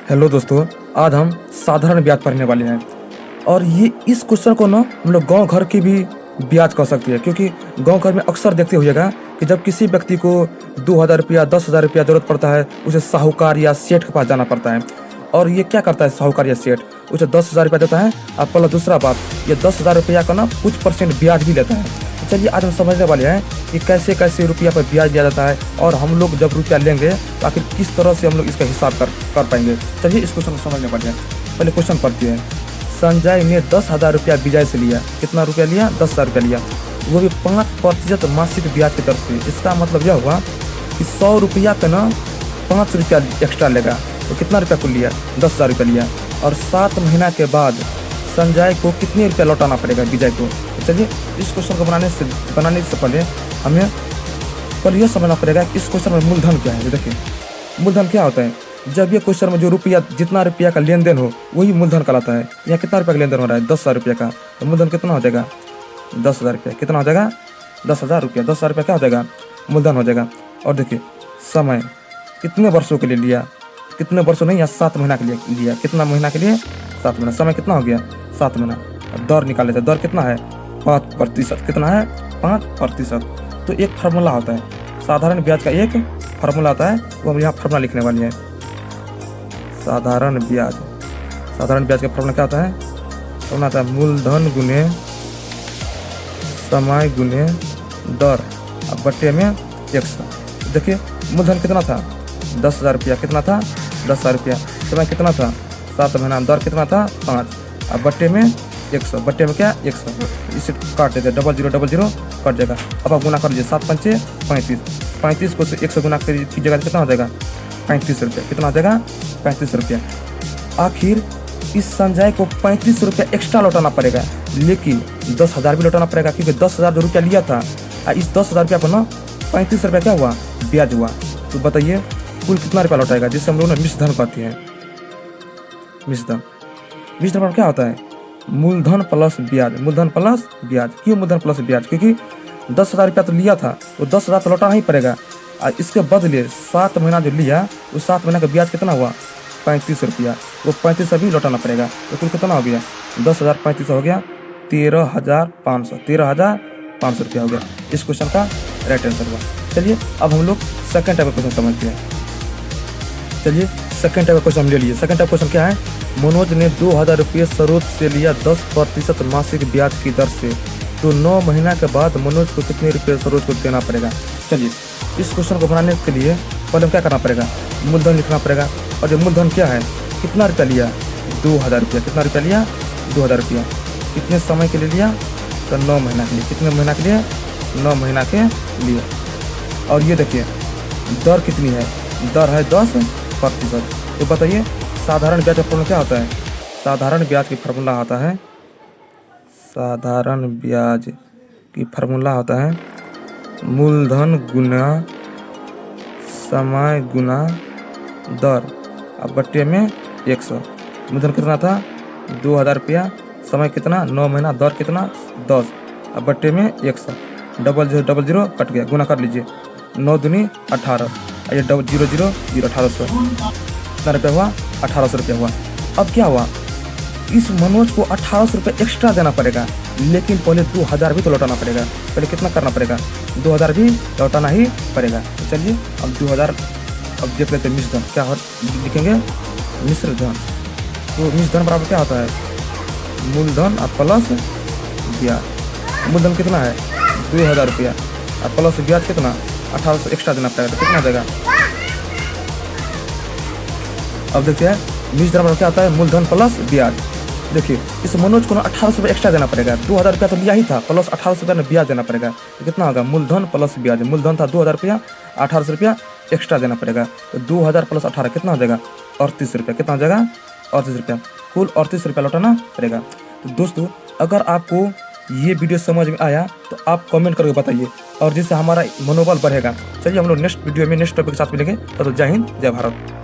Hello दोस्तों, आज हम साधारण ब्याज पढ़ने वाले हैं। और ये इस क्वेश्चन को ना हम लोग गांव घर की भी ब्याज कह सकते हैं, क्योंकि गांव घर में अक्सर देखते होइएगा कि जब किसी व्यक्ति को 2,000 रुपया 10,000 रुपया जरूरत पड़ता है, उसे साहूकार या सेठ के पास जाना पड़ता है। और ये क्या करता है साहूकार या सेठ, उसे 10,000 रुपया देता है। अब पहला दूसरा बात, ये 10,000 रुपया का ना कुछ % ब्याज भी लेता है। तो चलिए आज हम समझने वाले हैं कि कैसे कैसे रुपया पर ब्याज दिया जाता है, और हम लोग जब रुपया लेंगे तो आखिर किस तरह से हम लोग इसका हिसाब कर पाएंगे। चलिए इस क्वेश्चन को समझने वाले हैं। पहले क्वेश्चन पढ़ते हैं। संजय ने 10,000 रुपया विजय से लिया। कितना रुपया लिया? 10,000 रुपया लिया, वो भी 5% मासिक ब्याज की दर से। इसका मतलब यह हुआ कि 100 रुपया का ना 5 रुपया एक्स्ट्रा लेगा। तो कितना रुपया को लिया? 10,000 रुपया लिया। और 7 महीना के बाद संजय को कितने रुपया लौटाना पड़ेगा विजय को? तो चलिए इस क्वेश्चन को बनाने से पहले हमें यह समझना पड़ेगा कि इस क्वेश्चन में मूलधन क्या है। देखिए मूलधन क्या होता है। जब ये क्वेश्चन में जो रुपया, जितना रुपया का लेन देन हो वही मूलधन कहलाता है। यहाँ कितना रुपया का लेन देन हो रहा है? 10,000 रुपया का। तो मूलधन कितना हो जाएगा? 10,000 रुपया। कितना हो जाएगा? 10,000 रुपया। 10,000 रुपया क्या हो जाएगा? मूलधन हो जाएगा। और देखिए समय कितने वर्षों के लिए लिया? कितने वर्षों नहीं, या 7 महीना के लिए लिया। कितना महीना के लिए? 7 महीना। समय कितना हो गया? 7 महीना। दर निकाल लेते हैं। दर कितना है? 5%। कितना है? 5%। तो एक फार्मूला होता है, साधारण ब्याज का एक फार्मूला आता है, वो हम यहाँ फार्मूला लिखने वाले हैं। साधारण ब्याज का फार्मूला क्या होता है? फार्मूला आता है मूलधन गुने समय गुने दर अब बट्टे में 100। देखिए मूलधन कितना था? 10,000 रुपया। कितना था? 10,000 रुपया। समय कितना था? 7 महीना। दर कितना था? 5। अब बट्टे में 100। बट्टे में क्या? 100। इसे काट देते, 0000 कट जाएगा। अब आप गुना कर लीजिए। 7 पंचे 35। 35 को 100 गुना कीजिएगा तो कितना हो जाएगा? 35 रुपया। कितना हो जाएगा? 35 रुपया। आखिर इस संजय को 35 रुपया एक्स्ट्रा लौटाना पड़ेगा, लेकिन 10,000 भी लौटाना पड़ेगा, क्योंकि 10,000 जो रुपया लिया था, इस 10,000 रुपया पर ना 35 रुपया क्या हुआ? ब्याज हुआ। तो बताइए कुल कितना रुपया लौटाएगा, जिससे हम लोग ना मिश्रधन कहते हैं। मिश्रधन पर क्या होता है? मूलधन प्लस ब्याज। मूलधन प्लस ब्याज। क्यों मूलधन प्लस ब्याज? क्योंकि 10,000 रुपया तो लिया था, वो 10,000 तो लौटाना ही पड़ेगा। और इसके बदले 7 महीना जो लिया, वो 7 महीना का ब्याज कितना हुआ? 35 रुपया। वो 35 अभी लौटाना पड़ेगा। तो कुल कितना हो गया? 10,000 35 हो गया 13,500। 13,500 रुपया हो गया। इस क्वेश्चन का राइट आंसर हुआ। चलिए अब हम लोग सेकंड टाइप का क्वेश्चन समझते हैं। चलिए सेकंड टाइप का क्वेश्चन हम ले लिए। सेकंड टाइप क्वेश्चन क्या है? मनोज ने 2,000 रुपये सरोज से लिया 10% मासिक ब्याज की दर से। तो 9 महीना के बाद मनोज को कितने रुपये सरोज को देना पड़ेगा? चलिए इस क्वेश्चन को बनाने के लिए पहले क्या करना पड़ेगा? मूलधन लिखना पड़ेगा। और जो मूलधन क्या है, कितना रुपया लिया? 2,000 रुपया। कितना रुपया लिया? 2,000 रुपया। कितने समय के लिए लिया? तो 9 महीना के लिए। कितने महीना के लिए? 9 महीना के लिए। और ये देखिए दर कितनी है? दर है 10%। तो बताइए साधारण ब्याज का फॉर्मूला क्या होता है? साधारण ब्याज की फार्मूला होता है, साधारण ब्याज की फार्मूला होता है मूलधन गुना समय गुना दर अब बट्टे में 100। मूलधन कितना था? 2,000 रुपया। समय कितना? 9 महीना। दर कितना? 10। अब बट्टे में 100। 0000 कट गया। गुना कर लीजिए। 9 दूनी 18। ये 000 1800। कितना रुपया हुआ? 1800 रुपया हुआ। अब क्या हुआ? इस मनोज को 1800 रुपये एक्स्ट्रा देना पड़ेगा, लेकिन पहले 2,000 भी तो लौटाना पड़ेगा। पहले कितना करना पड़ेगा? 2,000 भी लौटाना ही पड़ेगा। तो चलिए अब 2,000 अब देख लेते हैं। मिश्रधन क्या लिखेंगे? मिश्रधन। तो मिश्रधन बराबर क्या होता है? मूलधन और प्लस ब्याज। मूलधन कितना है? 2,000 रुपया। और प्लस ब्याज कितना? 1800 एक्स्ट्रा देना पड़ेगा। तो कितना देगा? अब देखते हैं मिश्रधन बराबर क्या होता है? मूलधन प्लस ब्याज। देखिए इस मनोज को ना 1800 रुपये एक्स्ट्रा देना पड़ेगा। 2,000 रुपया तो लिया ही था, प्लस 1800 रुपया में ब्याज देना पड़ेगा। तो कितना होगा? मूलधन प्लस ब्याज। मूलधन था 2,000 रुपया, 1800 रुपया एक्स्ट्रा देना पड़ेगा। तो 2,000 प्लस 18 कितना हो जाएगा? 38 रुपया। कितना हो जाएगा? 38 रुपया। कुल 38 रुपया लौटाना पड़ेगा। तो दोस्तों अगर आपको ये वीडियो समझ में आया तो आप कमेंट करके बताइए, और जिससे हमारा मनोबल बढ़ेगा। चलिए हम लोग नेक्स्ट वीडियो में नेक्स्ट टॉपिक के साथ मिलेंगे। तो जय हिंद, जय भारत।